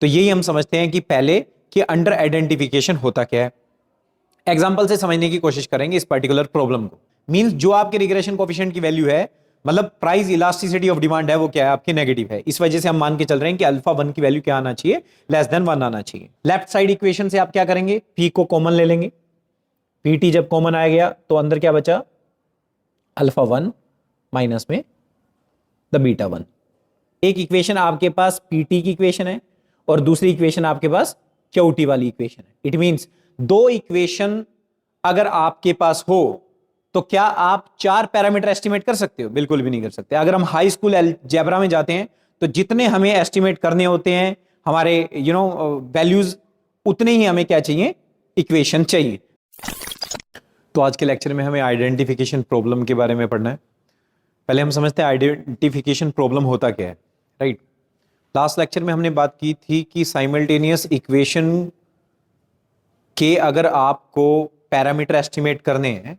तो यही हम समझते हैं कि पहले कि अंडर आइडेंटिफिकेशन होता क्या है। एग्जाम्पल से समझने की कोशिश करेंगे इस पर्टिकुलर प्रॉब्लम को। मींस जो आपके रिग्रेशन कोफिशिएंट की वैल्यू है, मतलब प्राइस इलास्टिसिटी ऑफ डिमांड है, वो क्या है आपकी नेगेटिव है। इस वजह से हम मान के चल रहे हैं कि अल्फा 1 की वैल्यू क्या आना चाहिए, लेस देन 1 आना चाहिए। लेफ्ट साइड इक्वेशन से आप क्या करेंगे, पी को कॉमन ले लेंगे। पीटी जब कॉमन आ गया तो अंदर क्या बचा, अल्फा 1 माइनस में द बीटा 1। एक इक्वेशन आपके पास पीटी की इक्वेशन है और दूसरी इक्वेशन आपके पास क्यूटी वाली इक्वेशन है। इट मींस दो इक्वेशन अगर आपके पास हो तो क्या आप 4 पैरामीटर एस्टिमेट कर सकते हो? बिल्कुल भी नहीं कर सकते। अगर हम हाई स्कूल अलजेब्रा में जाते हैं तो जितने हमें एस्टिमेट करने होते हैं हमारे वैल्यूज, उतने ही हमें क्या चाहिए, इक्वेशन चाहिए। तो आज के लेक्चर में हमें आइडेंटिफिकेशन प्रॉब्लम के बारे में पढ़ना है। पहले हम समझते हैं आइडेंटिफिकेशन प्रॉब्लम होता क्या है, राइट। लास्ट लेक्चर में हमने बात की थी कि साइमल्टेनियस इक्वेशन के अगर आपको पैरामीटर एस्टिमेट करने हैं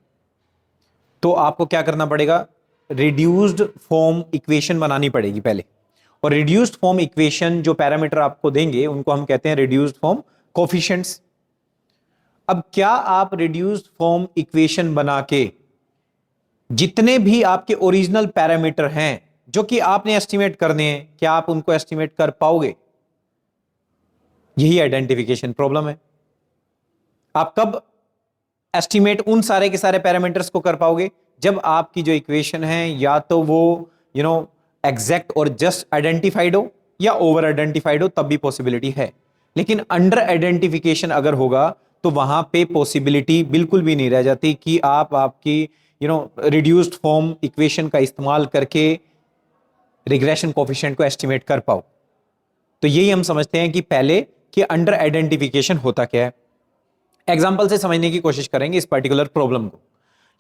तो आपको क्या करना पड़ेगा, रिड्यूस्ड फॉर्म इक्वेशन बनानी पड़ेगी पहले। और रिड्यूस्ड फॉर्म इक्वेशन जो पैरामीटर आपको देंगे उनको हम कहते हैं रिड्यूस्ड फॉर्म कोफिशिएंट्स। अब क्या आप रिड्यूस्ड फॉर्म इक्वेशन बना के जितने भी आपके ओरिजिनल पैरामीटर हैं जो कि आपने एस्टिमेट करने हैं, क्या आप उनको एस्टिमेट कर पाओगे? यही आइडेंटिफिकेशन प्रॉब्लम है। आप कब एस्टिमेट उन सारे के सारे पैरामीटर्स को कर पाओगे, जब आपकी जो इक्वेशन है या तो वो एग्जैक्ट और जस्ट आइडेंटिफाइड हो या ओवर आइडेंटिफाइड हो, तब भी पॉसिबिलिटी है। लेकिन अंडर आइडेंटिफिकेशन अगर होगा तो वहां पे पॉसिबिलिटी बिल्कुल भी नहीं रह जाती कि आप आपकी रिड्यूस्ड फॉर्म इक्वेशन का इस्तेमाल करके रिग्रेशन कोफिशिएंट को एस्टिमेट कर पाओ। तो यही हम समझते हैं कि पहले कि अंडर आइडेंटिफिकेशन होता क्या है। एग्जाम्पल से समझने की कोशिश करेंगे इस पर्टिकुलर प्रॉब्लम को।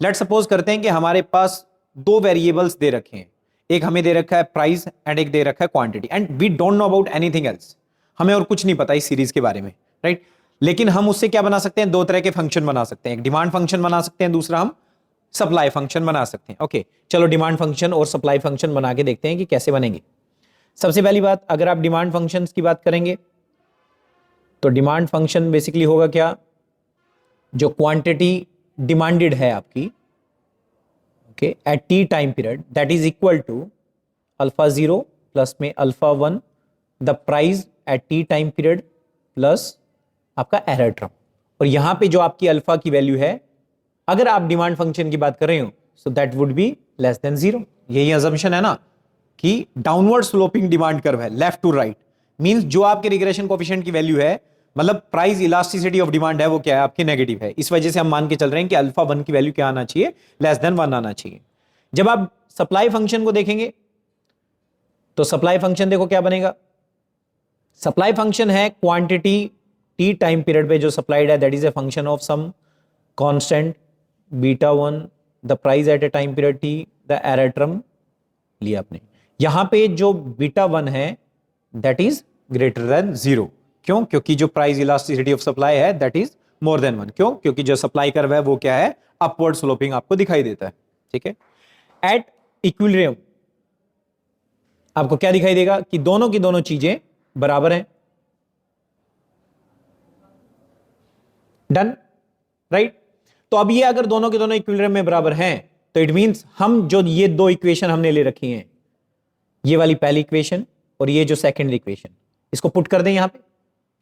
लेट सपोज करते हैं कि हमारे पास दो वेरिएबल्स दे रखे हैं, एक हमें दे रखा है प्राइस एंड एक दे रखा है quantity, and we don't know about anything else. हमें और कुछ नहीं पता इस सीरीज के बारे में, राइट। लेकिन हम उससे क्या बना सकते हैं, दो तरह के फंक्शन बना सकते हैं। एक डिमांड फंक्शन बना सकते हैं, दूसरा हम सप्लाई फंक्शन बना सकते हैं। ओके, चलो डिमांड फंक्शन और सप्लाई फंक्शन बना के देखते हैं कि कैसे बनेंगे। सबसे पहली बात, अगर आप डिमांड फंक्शन की बात करेंगे तो डिमांड फंक्शन बेसिकली होगा क्या, जो क्वांटिटी डिमांडेड है आपकी, okay, at t time period, that is equal to alpha 0 plus में alpha 1 the price at t time period plus आपका एरर टर्म। और यहां पे जो आपकी अल्फा की वैल्यू है, अगर आप डिमांड फंक्शन की बात कर रहे हो, so that would be less than 0। यही अजम्पशन है ना कि डाउनवर्ड स्लोपिंग डिमांड कर्व है, लेफ्ट टू राइट। मींस जो आपके रिग्रेशन कोफिशिएंट की वैल्यू है, मतलब प्राइस इलास्टिसिटी ऑफ डिमांड है, वो क्या है आपकी नेगेटिव है। इस वजह से हम मान के चल रहे हैं कि अल्फा 1 की वैल्यू क्या आना चाहिए, लेस देन 1 आना चाहिए। जब आप सप्लाई फंक्शन को देखेंगे तो सप्लाई फंक्शन देखो क्या बनेगा। सप्लाई फंक्शन है क्वांटिटी टी टाइम पीरियड पे जो सप्लाइड है, that is a function of some constant beta 1 the price at a time period T the error term लिया आपने। यहां पे जो बीटा 1 है दैट इज ग्रेटर देन 0। क्यों? क्योंकि जो प्राइस इलास्टिसिटी ऑफ सप्लाई है दैट इज मोर देन 1। क्यों? क्योंकि जो सप्लाई कर्व है वो क्या है, अपवर्ड स्लोपिंग आपको दिखाई देता है। ठीक है, एट इक्विलिब्रियम आपको क्या दिखाई देगा कि दोनों की दोनों चीजें बराबर हैं। Done, right. तो अब ये अगर दोनों के दोनों इक्विलिब्रियम में बराबर हैं तो इट मींस हम जो ये दो इक्वेशन हमने ले रखी हैं, ये वाली पहली इक्वेशन और ये जो सेकंड इक्वेशन, इसको पुट कर दें यहां पे,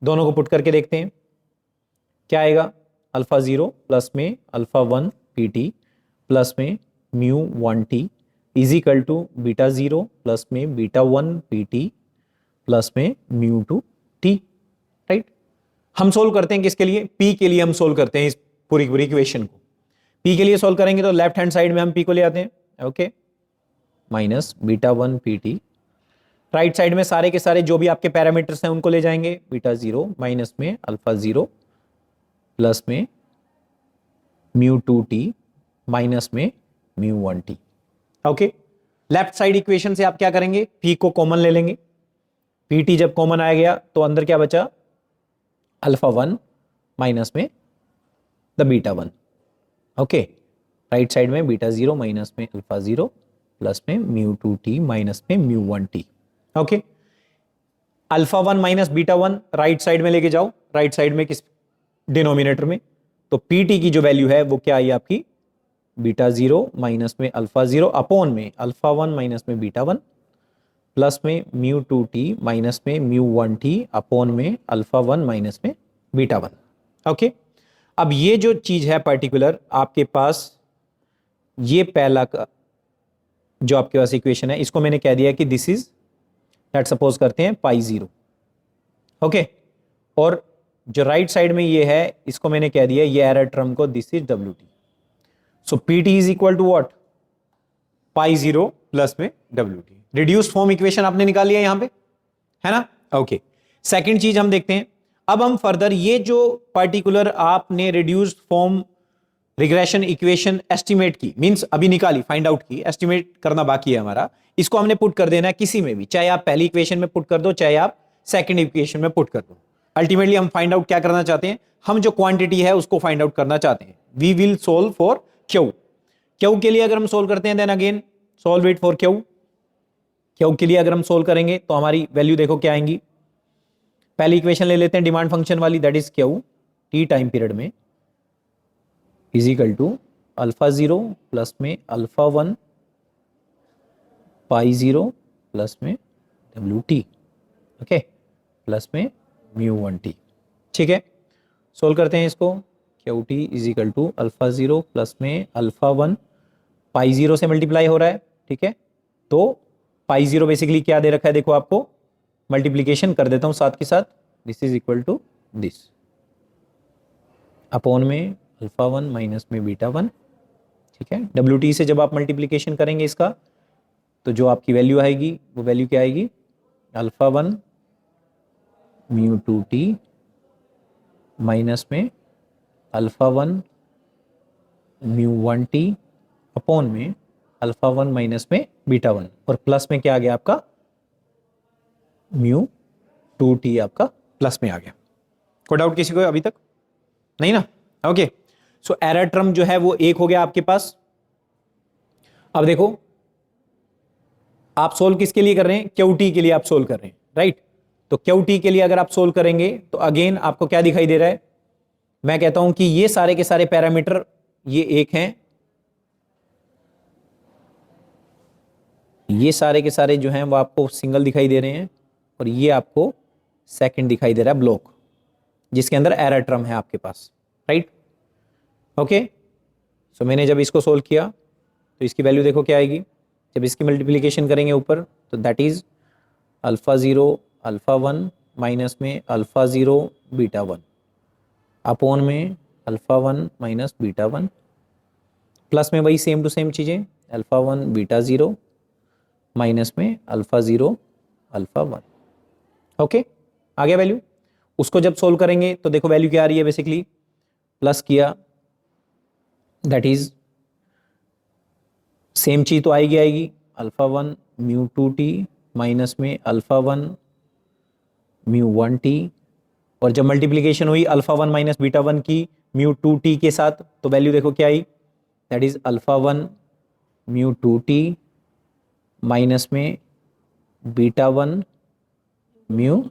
दोनों को पुट करके देखते हैं क्या आएगा। अल्फा 0 प्लस में अल्फा 1 पी टी प्लस में mu 1 T is equal to beta 0 plus में बीटा 1 पी टी प्लस में म्यू 2 टी, राइट। हम सोल्व करते हैं किसके लिए, पी के लिए हम सोल्व करते हैं इस पूरी पूरी इक्वेशन को। पी के लिए सोल्व करेंगे तो लेफ्ट हैंड साइड में हम पी को ले आते हैं, okay, minus beta 1 P T. Right side में सारे के सारे जो भी आपके पैरामीटर्स हैं उनको ले जाएंगे, बीटा 0 माइनस में अल्फा 0 प्लस में म्यू 2 टी माइनस में mu 1 T. Okay, left side equation से आप क्या करेंगे, पी को कॉमन ले लेंगे। पी टी जब कॉमन आ गया तो अंदर क्या बचा, अल्फा 1 माइनस में the beta 1। Okay, right side में बीटा 0 माइनस में अल्फा 0 प्लस में म्यू 2 टी माइनस में mu 1 T. Okay, alpha 1 minus beta 1 right side में लेके जाओ, राइट साइड में किस डिनोमिनेटर में, तो पीटी की जो वैल्यू है वो क्या आई आपकी, बीटा 0 माइनस में अल्फा 0 अपॉन में अल्फा 1 माइनस में बीटा 1 प्लस में म्यू 2t माइनस में म्यू 1t अपॉन में अल्फा 1 माइनस में बीटा 1। ओके, अब ये जो चीज है पर्टिकुलर आपके पास, ये पहला का जो आपके पास इक्वेशन है, इसको मैंने कह दिया कि दिस इज, लेट सपोज करते हैं पाई 0। ओके, और जो राइट साइड में ये है इसको मैंने कह दिया ये एरर टर्म को, दिस इज डब्ल्यू t. So p t is equal to what, pi 0 plus में डब्ल्यू टी। रिड्यूस फॉर्म इक्वेशन आपने निकाल लिया यहां पे, है ना। ओके, सेकंड चीज हम देखते हैं, अब हम फर्दर ये जो पर्टिकुलर आपने reduced form regression equation estimate की, मींस अभी निकाली, फाइंड आउट की, एस्टिमेट करना बाकी है हमारा, इसको हमने पुट कर देना है किसी में भी, चाहे आप पहली इक्वेशन में पुट कर दो, चाहे आप सेकंड इक्वेशन में पुट कर दो। अल्टीमेटली हम फाइंड आउट क्या करना चाहते हैं, हम जो क्वांटिटी है उसको फाइंड आउट करना चाहते हैं। We will solve for Q. Q के लिए अगर हम सोल्व करते हैं then again solve it for Q. Q के लिए अगर हम सोल्व करेंगे तो हमारी वैल्यू देखो क्या आएंगी। पहली इक्वेशन ले लेते हैं डिमांड फंक्शन वाली, that is q t time period में is equal to alpha 0 plus में अल्फा 1 पाई 0 प्लस में डब्ल्यू टी, ओके, प्लस में म्यू 1t। ठीक है, सोल्व करते हैं इसको। Q t is equal to alpha 0 plus में अल्फा 1 पाई 0 से मल्टीप्लाई हो रहा है, ठीक है, तो पाई 0 बेसिकली क्या दे रखा है, देखो आपको मल्टीप्लीकेशन कर देता हूं साथ के साथ, this is equal to this upon में अल्फा 1 माइनस में बीटा 1, ठीक है। डब्ल्यू टी से जब आप मल्टीप्लीकेशन करेंगे इसका, तो जो आपकी वैल्यू आएगी वो वैल्यू क्या आएगी, अल्फा 1 म्यू 2t माइनस में अल्फा 1 म्यू 1t अपॉन में अल्फा 1 माइनस में बीटा 1, और प्लस में क्या आ गया आपका, म्यू 2t आपका प्लस में आ गया। कोई डाउट किसी को अभी तक नहीं ना। ओके, सो एरर टर्म जो है वो एक हो गया आपके पास। अब देखो आप सोल्व किसके लिए कर रहे हैं, क्यू टी के लिए आप सोल्व कर रहे हैं, राइट। तो क्यू टी के लिए अगर आप सोल्व करेंगे तो अगेन आपको क्या दिखाई दे रहा है, मैं कहता हूं कि ये सारे के सारे पैरामीटर ये एक हैं, ये सारे के सारे जो हैं वो आपको सिंगल दिखाई दे रहे हैं, और ये आपको सेकंड दिखाई दे रहा है ब्लॉक, जिसके अंदर एरर टर्म है आपके पास, राइट। ओके, सो मैंने जब इसको सोल्व किया तो इसकी वैल्यू देखो क्या आएगी, जब इसकी मल्टीप्लिकेशन करेंगे ऊपर तो that is alpha 0 alpha 1 minus में अल्फा 0 बीटा 1 अपॉन में अल्फा 1 माइनस बीटा 1 प्लस में वही सेम टू सेम चीज़ें, अल्फा 1 बीटा 0 माइनस में अल्फा 0 अल्फा 1। ओके, आ गया वैल्यू। उसको जब सोल्व करेंगे तो देखो वैल्यू क्या आ रही है, बेसिकली प्लस किया, दैट इज सेम चीज तो आएगी अल्फा 1 म्यू 2t माइनस में अल्फा 1 म्यू 1t, और जब मल्टीप्लीकेशन हुई अल्फा 1 माइनस बीटा 1 की म्यू 2t के साथ, तो वैल्यू देखो क्या आई, that is alpha 1 mu 2t minus में बीटा 1 म्यू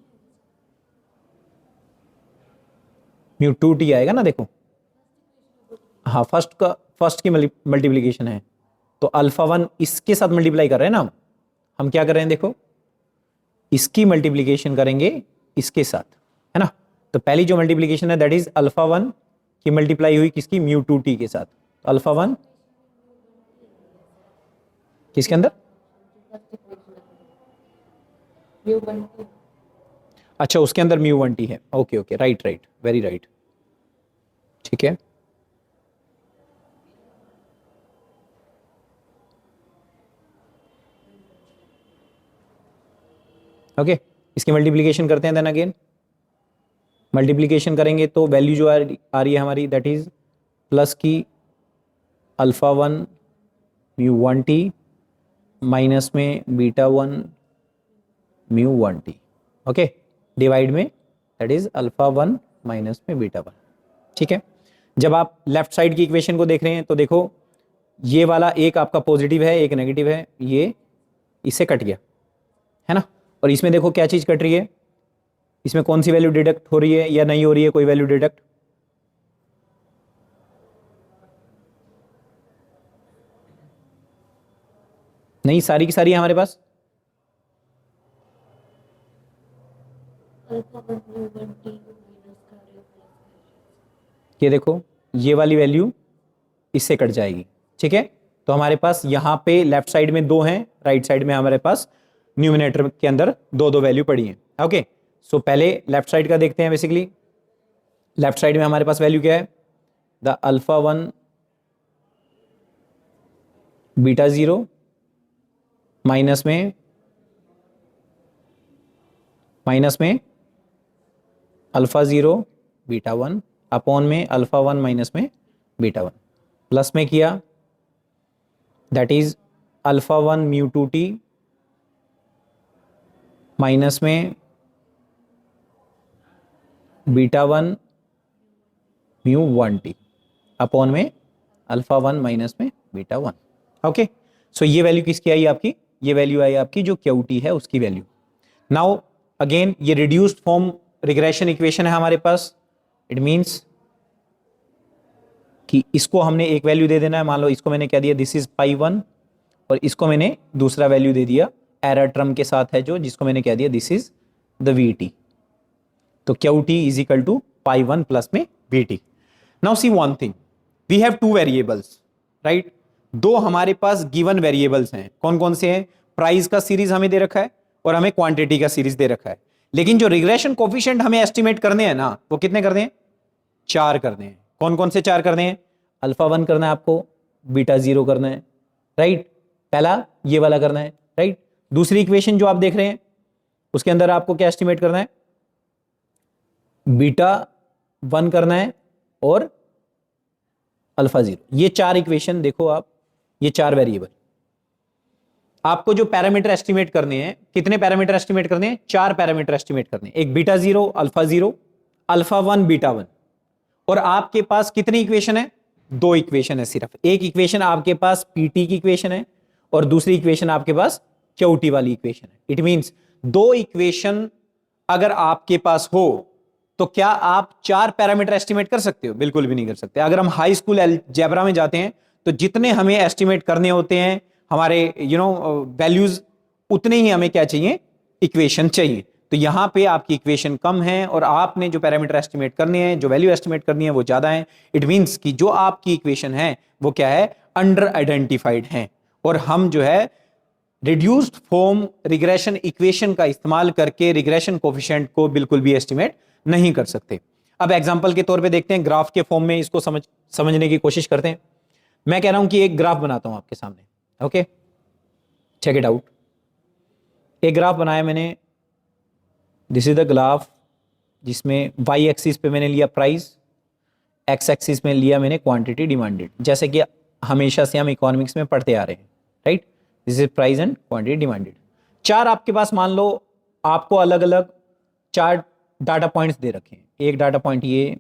2t आएगा ना, देखो हाँ फर्स्ट की मल्टीप्लीकेशन है, तो अल्फा 1 इसके साथ मल्टीप्लाई कर रहे हैं ना हम क्या कर रहे हैं, देखो इसकी मल्टीप्लीकेशन करेंगे इसके साथ, है ना। तो पहली जो मल्टीप्लीकेशन है दैट इज अल्फा 1 की मल्टीप्लाई हुई किसकी, म्यू 2t के साथ, तो अल्फा 1 किसके अंदर, अच्छा उसके अंदर म्यू 1t है, okay okay, right right, very right, ठीक है। ओके, इसकी मल्टीप्लिकेशन करते हैं, देन अगेन मल्टीप्लिकेशन करेंगे तो वैल्यू जो आ रही है हमारी दैट इज प्लस की अल्फा 1 म्यू 1t माइनस में beta 1 mu 1t, okay, divide में दैट इज अल्फा 1 माइनस में बीटा 1, ठीक है। जब आप लेफ्ट साइड की इक्वेशन को देख रहे हैं तो देखो ये वाला एक आपका पॉजिटिव है एक नेगेटिव है, ये इससे कट गया, है ना, और इसमें देखो क्या चीज कट रही है, इसमें कौन सी वैल्यू डिडक्ट हो रही है या नहीं हो रही है कोई वैल्यू डिडक्ट? नहीं, सारी की सारी है हमारे पास। ये देखो, ये वाली वैल्यू इससे कट जाएगी, ठीक है। तो हमारे पास यहां पे लेफ्ट साइड में 2 हैं, राइट साइड में हमारे पास न्यूमिनेटर के अंदर 2 वैल्यू पड़ी हैं। ओके, सो पहले लेफ्ट साइड का देखते हैं। बेसिकली लेफ्ट साइड में हमारे पास वैल्यू क्या है? द अल्फा 1 बीटा 0 माइनस में अल्फा 0 बीटा 1 अपॉन में अल्फा 1 माइनस में बीटा 1 प्लस में किया, that is alpha 1 mu 2t minus में बीटा 1 म्यू 1t अपॉन में अल्फा 1 माइनस में बीटा 1। ओके, सो ये वैल्यू किसकी आई आपकी? ये वैल्यू आई आपकी जो QT है उसकी वैल्यू। नाउ अगेन ये रिड्यूस्ड फॉर्म रिग्रेशन इक्वेशन है हमारे पास। इट मींस कि इसको हमने एक वैल्यू दे देना है। मान लो इसको मैंने क्या दिया, दिस इज पाई 1, और इसको मैंने दूसरा वैल्यू दे दिया एरर टर्म के साथ है जो, जिसको मैंने क्या दिया, दिस इज द VT। तो QT is equal to pi 1 plus में VT। Now see one thing, we have 2 variables, right. 2 हमारे पास गिवन वेरिएबल्स हैं। कौन कौन से हैं? प्राइस का सीरीज हमें दे रखा है और हमें क्वांटिटी का सीरीज दे रखा है। लेकिन जो रिग्रेशन कोफिशिएंट हमें एस्टिमेट करने हैं ना, वो कितने करने हैं? 4 करने हैं। कौन कौन से 4 करने हैं? अल्फा 1 करना है आपको, बीटा 0 करना है, राइट। पहला ये वाला करना है, राइट। दूसरी इक्वेशन जो आप देख रहे हैं उसके अंदर आपको क्या एस्टिमेट करना है? बीटा 1 करना है और अल्फा 0। ये 4 इक्वेशन देखो आप, ये 4 वेरिएबल आपको जो पैरामीटर एस्टिमेट करने हैं। कितने पैरामीटर एस्टिमेट करने हैं? 4 पैरामीटर एस्टिमेट करने हैं। एक बीटा 0, अल्फा 0, अल्फा 1, बीटा 1। और आपके पास कितनी इक्वेशन है? 2 इक्वेशन है सिर्फ। एक इक्वेशन आपके पास PT की इक्वेशन है और दूसरी इक्वेशन आपके पास QT वाली इक्वेशन है। इट मींस 2 इक्वेशन अगर आपके पास हो तो क्या आप 4 पैरामीटर एस्टिमेट कर सकते हो? बिल्कुल भी नहीं कर सकते। अगर हम हाई स्कूल अलजेब्रा में जाते हैं तो जितने हमें एस्टिमेट करने होते हैं हमारे वैल्यूज, उतने ही हमें क्या चाहिए? इक्वेशन चाहिए। तो यहां पे आपकी इक्वेशन कम है और आपने जो पैरामीटर एस्टिमेट करने हैं, जो वैल्यू एस्टिमेट करनी है वो ज्यादा है। इट मींस कि जो आपकी इक्वेशन है वो क्या है? अंडर आइडेंटिफाइड है। और हम जो है रिड्यूस्ड फॉर्म रिग्रेशन इक्वेशन का इस्तेमाल करके रिग्रेशन कोफिशिएंट को बिल्कुल भी एस्टिमेट नहीं कर सकते। अब एग्जांपल के तौर पे देखते हैं, ग्राफ के फॉर्म में इसको समझने की कोशिश करते हैं। मैं कह रहा हूं कि एक ग्राफ बनाता हूं आपके सामने। Okay, check it out. एक ग्राफ बनाया मैंने, दिस इज द ग्राफ, जिसमें Y एक्सिस पे मैंने लिया प्राइस, X एक्सिस में लिया मैंने क्वांटिटी डिमांडेड, जैसे कि हमेशा से हम इकोनॉमिक्स में पढ़ते आ रहे हैं, right. This is price and quantity demanded. 4 आपके पास, मान लो आपको अलग अलग 4 डाटा पॉइंट्स दे रखे हैं। एक डाटा पॉइंट ये,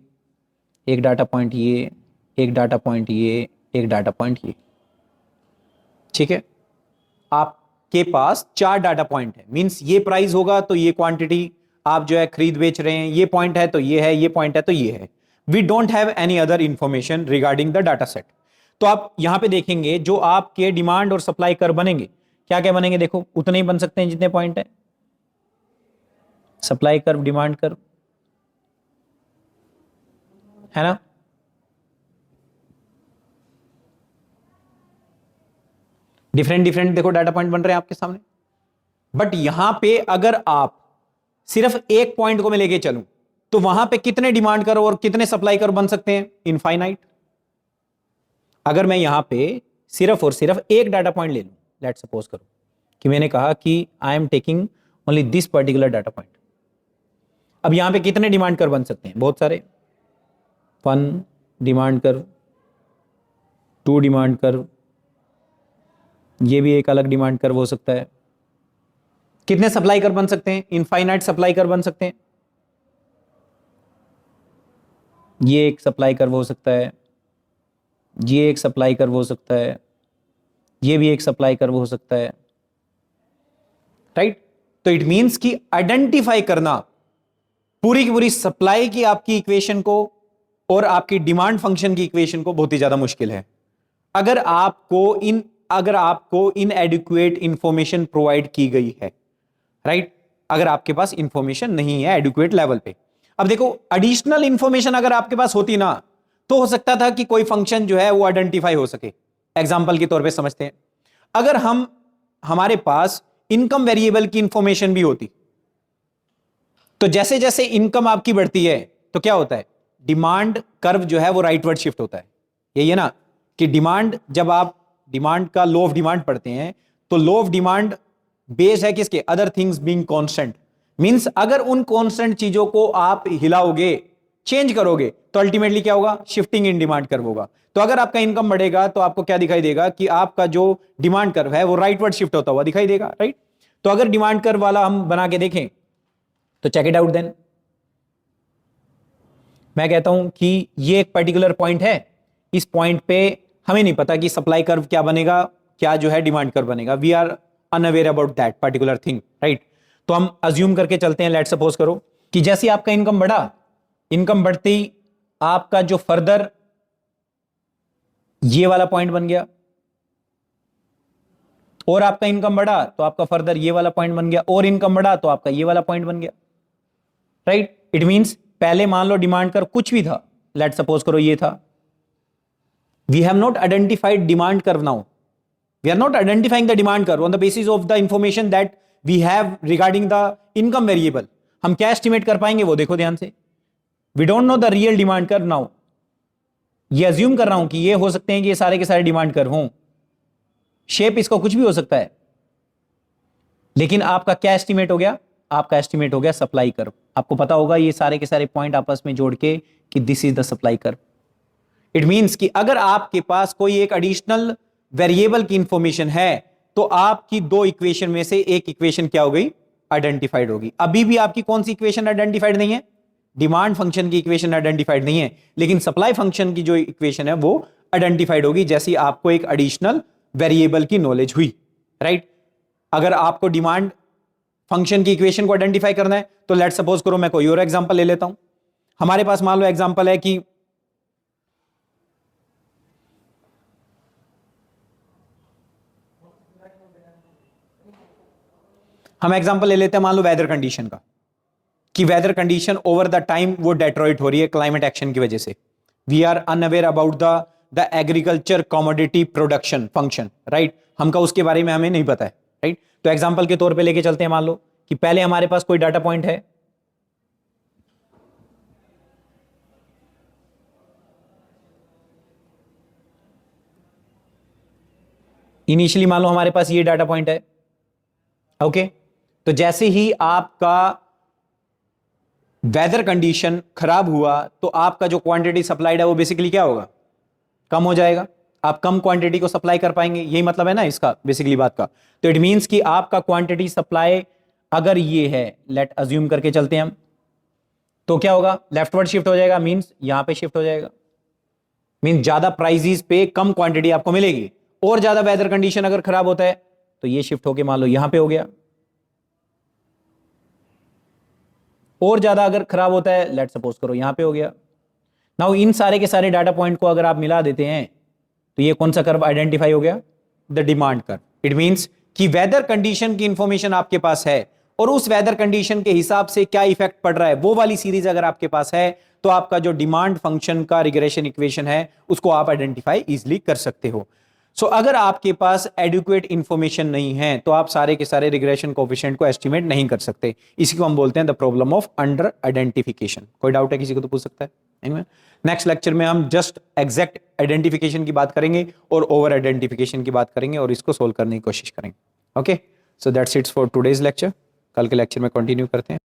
एक डाटा पॉइंट ये, एक डाटा पॉइंट ये, एक डाटा पॉइंट ये, ठीक है। आपके पास 4 डाटा पॉइंट है। मींस ये प्राइस होगा तो ये क्वांटिटी आप जो है खरीद बेच रहे हैं, ये पॉइंट है तो ये है, ये पॉइंट है तो ये है। We don't have any other information regarding the data set. तो आप यहां पे देखेंगे जो आपके डिमांड और सप्लाई कर्व बनेंगे, क्या क्या बनेंगे? देखो, उतने ही बन सकते हैं जितने पॉइंट है। सप्लाई कर्व, डिमांड कर्व, है ना। डिफरेंट डिफरेंट देखो डाटा पॉइंट बन रहे हैं आपके सामने। बट यहां पे अगर आप सिर्फ एक पॉइंट को मैं लेके चलूं तो वहां पे कितने डिमांड कर्व और कितने सप्लाई कर्व बन सकते हैं? इनफाइनाइट। अगर मैं यहां पे सिर्फ और सिर्फ एक डाटा पॉइंट ले लूं, लेट सपोज करो कि मैंने कहा कि I am taking only this particular data point. अब यहां पे कितने डिमांड कर्व बन सकते हैं? बहुत सारे। 1 डिमांड कर्व, 2 डिमांड कर्व, ये भी एक अलग डिमांड कर्व हो सकता है। कितने सप्लाई कर्व बन सकते हैं? इनफाइनाइट सप्लाई कर्व बन सकते हैं। ये एक सप्लाई कर्व हो सकता है, ये एक सप्लाई कर्व हो सकता है, ये भी एक सप्लाई कर्व हो सकता है, राइट। तो इट मींस कि आइडेंटिफाई करना पूरी की पूरी सप्लाई की आपकी इक्वेशन को और आपकी डिमांड फंक्शन की इक्वेशन को बहुत ही ज्यादा मुश्किल है। अगर आपको इनएडिक्वेट इंफॉर्मेशन प्रोवाइड की गई है, राइट, अगर आपके पास इंफॉर्मेशन नहीं है एडिक्वेट लेवल पे। अब देखो, एडिशनल इंफॉर्मेशन अगर आपके पास होती ना, तो हो सकता था कि कोई फंक्शन जो है वो आइडेंटिफाई हो सके। एग्जांपल के तौर पे समझते हैं, अगर हमारे पास इनकम वेरिएबल की इंफॉर्मेशन भी होती, तो जैसे जैसे इनकम आपकी बढ़ती है तो क्या होता है, डिमांड कर्व जो है वो राइटवर्ड शिफ्ट होता है। यही है ना कि डिमांड, जब आप डिमांड का लो ऑफ डिमांड पढ़ते हैं तो लो ऑफ डिमांड बेस है किसके, other things being constant. Means अगर उन कांस्टेंट चीजों को आप हिलाओगे, चेंज करोगे, तो अल्टीमेटली क्या होगा, शिफ्टिंग इन डिमांड कर्व होगा। तो अगर आपका इनकम बढ़ेगा तो आपको क्या दिखाई देगा कि आपका जो डिमांड कर्व है वो राइटवर्ड शिफ्ट होता हुआ दिखाई देगा, राइट। तो अगर डिमांड कर्व वाला हम बना के देखें तो चेक इट आउट। देन मैं कहता हूं कि ये एक पर्टिकुलर पॉइंट है, इस पॉइंट पे हमें नहीं पता कि सप्लाई कर्व क्या बनेगा, क्या जो है डिमांड कर्व बनेगा। We are unaware about that particular thing, right. तो हम अज्यूम करके चलते हैं, लेट सपोज करो कि जैसे आपका इनकम बढ़ा, इनकम बढ़ते ही आपका जो फर्दर ये वाला पॉइंट बन गया, और आपका इनकम बढ़ा तो आपका फर्दर ये वाला पॉइंट बन गया, और इनकम बढ़ा तो आपका ये वाला पॉइंट बन गया, राइट। इट मींस पहले मान लो डिमांड कर्व कुछ भी था, लेट सपोज करो ये था, we have not identified demand curve now, we are not identifying the demand curve on the basis of the information that we have regarding the income variable. हम क्या estimate कर पाएंगे वो देखो ध्यान से, we don't know the real demand curve now. ये assume कर रहा हूं कि ये हो सकते हैं कि ये सारे के सारे डिमांड कर्व हों, शेप इसका कुछ भी हो सकता है, लेकिन आपका क्या एस्टिमेट हो गया, आपका एस्टिमेट हो गया सप्लाई कर्व। आपको पता होगा ये सारे के सारे पॉइंट आपस में जोड़ के कि this is the supply curve. It means कि अगर आपके पास कोई एक एडिशनल वेरिएबल की इंफॉर्मेशन है तो आपकी दो इक्वेशन में से एक इक्वेशन क्या हो गई, आइडेंटिफाइड होगी। अभी भी आपकी कौन सी इक्वेशन आइडेंटिफाइड नहीं है, डिमांड फंक्शन की इक्वेशन आइडेंटिफाइड नहीं है, लेकिन सप्लाई फंक्शन की जो इक्वेशन है वो आइडेंटिफाइड होगी जैसी आपको एक एडिशनल वेरिएबल की नॉलेज हुई, राइट। अगर आपको डिमांड फंक्शन की इक्वेशन को आइडेंटिफाई करना है तो लेट सपोज करो, मैं कोई और एग्जांपल ले लेता हूं। हमारे पास मान लो एग्जांपल है कि हम एग्जांपल ले लेते हैं मान लो वेदर कंडीशन का, कि weather condition over the time वो डेट्रॉइट हो रही है क्लाइमेट एक्शन की वजह से। We are unaware about the agriculture commodity production function, right. हमका उसके बारे में हमें नहीं पता है, राइट। तो एग्जांपल के तौर पे लेके चलते हैं, मान लो कि पहले हमारे पास कोई डाटा पॉइंट है, इनिशियली मान लो हमारे पास ये डाटा पॉइंट है, ओके। तो जैसे ही आपका वेदर कंडीशन खराब हुआ तो आपका जो क्वांटिटी सप्लाइड है वो बेसिकली क्या होगा, कम हो जाएगा। आप कम क्वांटिटी को सप्लाई कर पाएंगे, यही मतलब है ना इसका बेसिकली बात का। तो इट मींस कि आपका क्वांटिटी सप्लाई अगर ये है, लेट अज्यूम करके चलते हैं हम, तो क्या होगा, लेफ्टवर्ड शिफ्ट हो जाएगा, मींस यहां पे शिफ्ट हो जाएगा। मींस ज्यादा प्राइसेस पे कम क्वांटिटी आपको मिलेगी, और ज्यादा वेदर कंडीशन अगर खराब होता है तो ये शिफ्ट होके मान लो यहां पे हो गया, और ज्यादा अगर खराब होता है लेट सपोज करो यहां पे हो गया। नाउ इन सारे के सारे डाटा पॉइंट को अगर आप मिला देते हैं तो ये कौन सा कर्व आइडेंटिफाई हो गया, the demand curve. It means कि वेदर कंडीशन की इंफॉर्मेशन आपके पास है और उस वेदर कंडीशन के हिसाब से क्या इफेक्ट पड़ रहा है वो वाली सीरीज अगर आपके पास है तो आपका जो डिमांड फंक्शन का रिग्रेशन इक्वेशन है उसको आप आइडेंटिफाई इजिली कर सकते हो। सो अगर आपके पास एडुक्वेट इंफॉर्मेशन नहीं है तो आप सारे के सारे रिग्रेशन कोएफिशिएंट को एस्टिमेट नहीं कर सकते। इसी को हम बोलते हैं the problem of under identification. कोई डाउट है किसी को तो पूछ सकता है। नेक्स्ट लेक्चर में हम जस्ट एग्जैक्ट आइडेंटिफिकेशन की बात करेंगे और ओवर आइडेंटिफिकेशन की बात करेंगे और इसको सोल्व करने की कोशिश करेंगे। Okay, so that's it's for today's lecture. कल के लेक्चर में कंटिन्यू करते हैं।